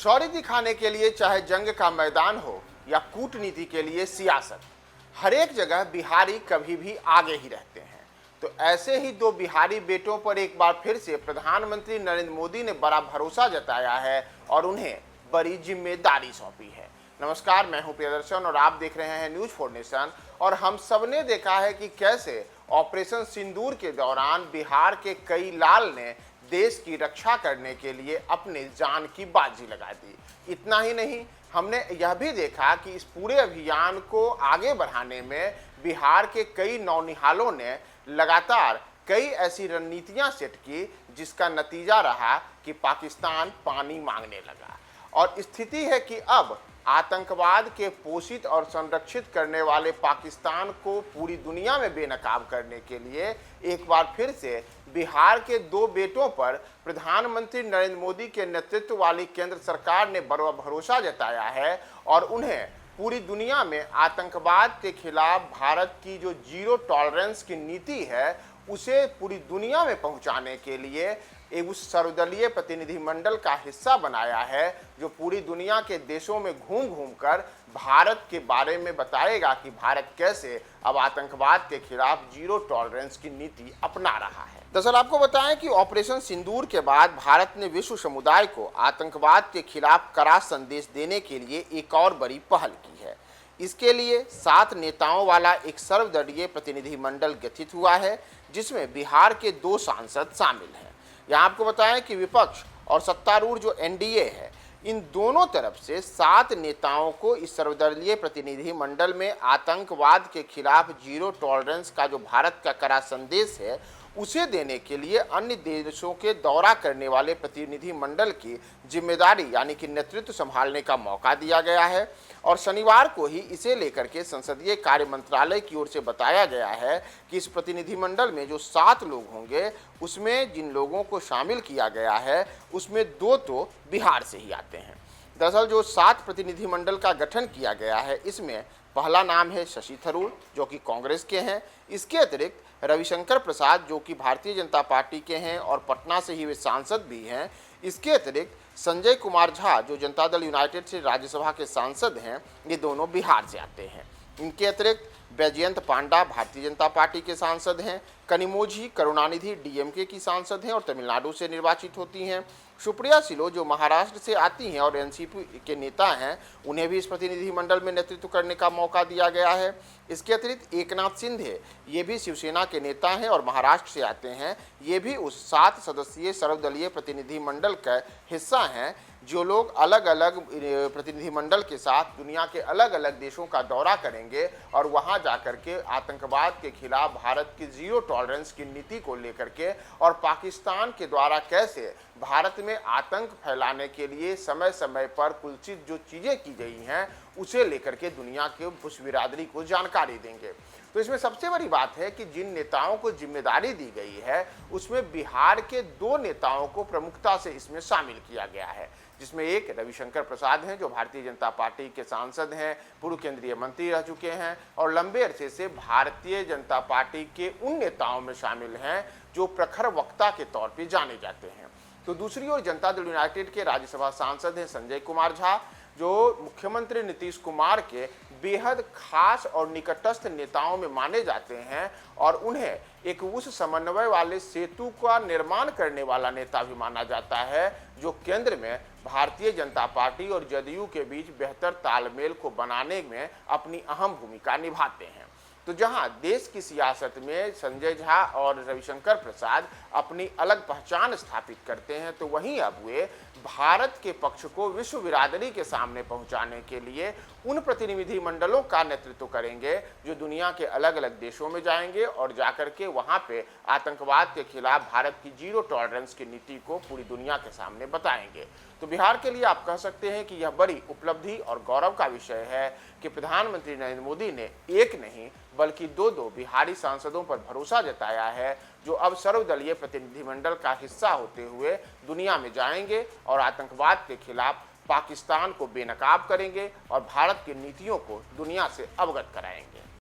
शौर्य दिखाने के लिए चाहे जंग का मैदान हो या कूटनीति के लिए सियासत, हर एक जगह बिहारी कभी भी आगे ही रहते हैं। तो ऐसे ही दो बिहारी बेटों पर एक बार फिर से प्रधानमंत्री नरेंद्र मोदी ने बड़ा भरोसा जताया है और उन्हें बड़ी जिम्मेदारी सौंपी है। नमस्कार, मैं हूं प्रियदर्शन और आप देख रहे हैं न्यूज 4 नेशन। और हम सबने देखा है कि कैसे ऑपरेशन सिंदूर के दौरान बिहार के कई लाल ने देश की रक्षा करने के लिए अपने जान की बाजी लगा दी। इतना ही नहीं, हमने यह भी देखा कि इस पूरे अभियान को आगे बढ़ाने में बिहार के कई नौनिहालों ने लगातार कई ऐसी रणनीतियां सेट की जिसका नतीजा रहा कि पाकिस्तान पानी मांगने लगा। और स्थिति है कि अब आतंकवाद के पोषित और संरक्षित करने वाले पाकिस्तान को पूरी दुनिया में बेनकाब करने के लिए एक बार फिर से बिहार के दो बेटों पर प्रधानमंत्री नरेंद्र मोदी के नेतृत्व वाली केंद्र सरकार ने बड़ा भरोसा जताया है और उन्हें पूरी दुनिया में आतंकवाद के खिलाफ भारत की जो जीरो टॉलरेंस की नीति है उसे पूरी दुनिया में पहुंचाने के लिए एक उस सर्वदलीय प्रतिनिधिमंडल का हिस्सा बनाया है जो पूरी दुनिया के देशों में घूम घूम कर भारत के बारे में बताएगा कि भारत कैसे अब आतंकवाद के खिलाफ जीरो टॉलरेंस की नीति अपना रहा है। दरअसल आपको बताएं कि ऑपरेशन सिंदूर के बाद भारत ने विश्व समुदाय को आतंकवाद के खिलाफ कड़ा संदेश देने के लिए एक और बड़ी पहल की है। इसके लिए 7 नेताओं वाला एक सर्वदलीय प्रतिनिधिमंडल गठित हुआ है जिसमें बिहार के 2 सांसद शामिल हैं। यहाँ आपको बताएं कि विपक्ष और सत्तारूढ़ जो एनडीए है, इन दोनों तरफ से 7 नेताओं को इस सर्वदलीय प्रतिनिधि मंडल में आतंकवाद के खिलाफ जीरो टॉलरेंस का जो भारत का कड़ा संदेश है उसे देने के लिए अन्य देशों के दौरा करने वाले प्रतिनिधि मंडल की जिम्मेदारी यानी कि नेतृत्व संभालने का मौका दिया गया है। और शनिवार को ही इसे लेकर के संसदीय कार्य मंत्रालय की ओर से बताया गया है कि इस प्रतिनिधिमंडल में जो 7 लोग होंगे उसमें जिन लोगों को शामिल किया गया है उसमें 2 तो बिहार से ही आते हैं। दरअसल जो 7 प्रतिनिधिमंडल का गठन किया गया है इसमें पहला नाम है शशि थरूर जो कि कांग्रेस के हैं। इसके अतिरिक्त रविशंकर प्रसाद जो कि भारतीय जनता पार्टी के हैं और पटना से ही वे सांसद भी हैं। इसके अतिरिक्त संजय कुमार झा जो जनता दल यूनाइटेड से राज्यसभा के सांसद हैं, ये दोनों बिहार से आते हैं। इनके अतिरिक्त बैजयंत पांडा भारतीय जनता पार्टी के सांसद हैं। कनिमोझी करुणानिधि डीएमके की सांसद हैं और तमिलनाडु से निर्वाचित होती हैं। सुप्रिया सिलो जो महाराष्ट्र से आती हैं और एनसीपी के नेता हैं, उन्हें भी इस प्रतिनिधिमंडल में नेतृत्व करने का मौका दिया गया है। इसके अतिरिक्त एकनाथ शिंदे ये भी शिवसेना के नेता हैं और महाराष्ट्र से आते हैं। ये भी उस 7 सदस्यीय सर्वदलीय प्रतिनिधिमंडल का हिस्सा हैं जो लोग अलग अलग प्रतिनिधिमंडल के साथ दुनिया के अलग अलग देशों का दौरा करेंगे और वहां जाकर के आतंकवाद के खिलाफ भारत की जीरो टॉलरेंस की नीति को लेकर के और पाकिस्तान के द्वारा कैसे भारत में आतंक फैलाने के लिए समय समय पर कुलसित जो चीज़ें की गई हैं उसे लेकर के दुनिया के उस बिरादरी को जानकारी देंगे। तो इसमें सबसे बड़ी बात है कि जिन नेताओं को जिम्मेदारी दी गई है उसमें बिहार के 2 नेताओं को प्रमुखता से इसमें शामिल किया गया है, जिसमें एक रविशंकर प्रसाद हैं जो भारतीय जनता पार्टी के सांसद हैं, पूर्व केंद्रीय मंत्री रह चुके हैं और लंबे अरसे से भारतीय जनता पार्टी के उन नेताओं में शामिल हैं जो प्रखर वक्ता के तौर पर जाने जाते हैं। तो दूसरी ओर जनता दल यूनाइटेड के राज्यसभा सांसद हैं संजय कुमार झा जो मुख्यमंत्री नीतीश कुमार के बेहद खास और निकटस्थ नेताओं में माने जाते हैं और उन्हें एक उस समन्वय वाले सेतु का निर्माण करने वाला नेता भी माना जाता है जो केंद्र में भारतीय जनता पार्टी और जदयू के बीच बेहतर तालमेल को बनाने में अपनी अहम भूमिका निभाते हैं। तो जहां देश की सियासत में संजय झा और रविशंकर प्रसाद अपनी अलग पहचान स्थापित करते हैं, तो वहीं अब वे भारत के पक्ष को विश्व बिरादरी के सामने पहुंचाने के लिए उन प्रतिनिधि मंडलों का नेतृत्व करेंगे जो दुनिया के अलग अलग देशों में जाएंगे और जाकर के वहां पे आतंकवाद के खिलाफ भारत की जीरो टॉलरेंस की नीति को पूरी दुनिया के सामने बताएंगे। तो बिहार के लिए आप कह सकते हैं कि यह बड़ी उपलब्धि और गौरव का विषय है कि प्रधानमंत्री नरेंद्र मोदी ने एक नहीं बल्कि 2 बिहारी सांसदों पर भरोसा जताया है जो अब सर्वदलीय प्रतिनिधिमंडल का हिस्सा होते हुए दुनिया में जाएंगे और आतंकवाद के खिलाफ पाकिस्तान को बेनकाब करेंगे और भारत की नीतियों को दुनिया से अवगत कराएंगे।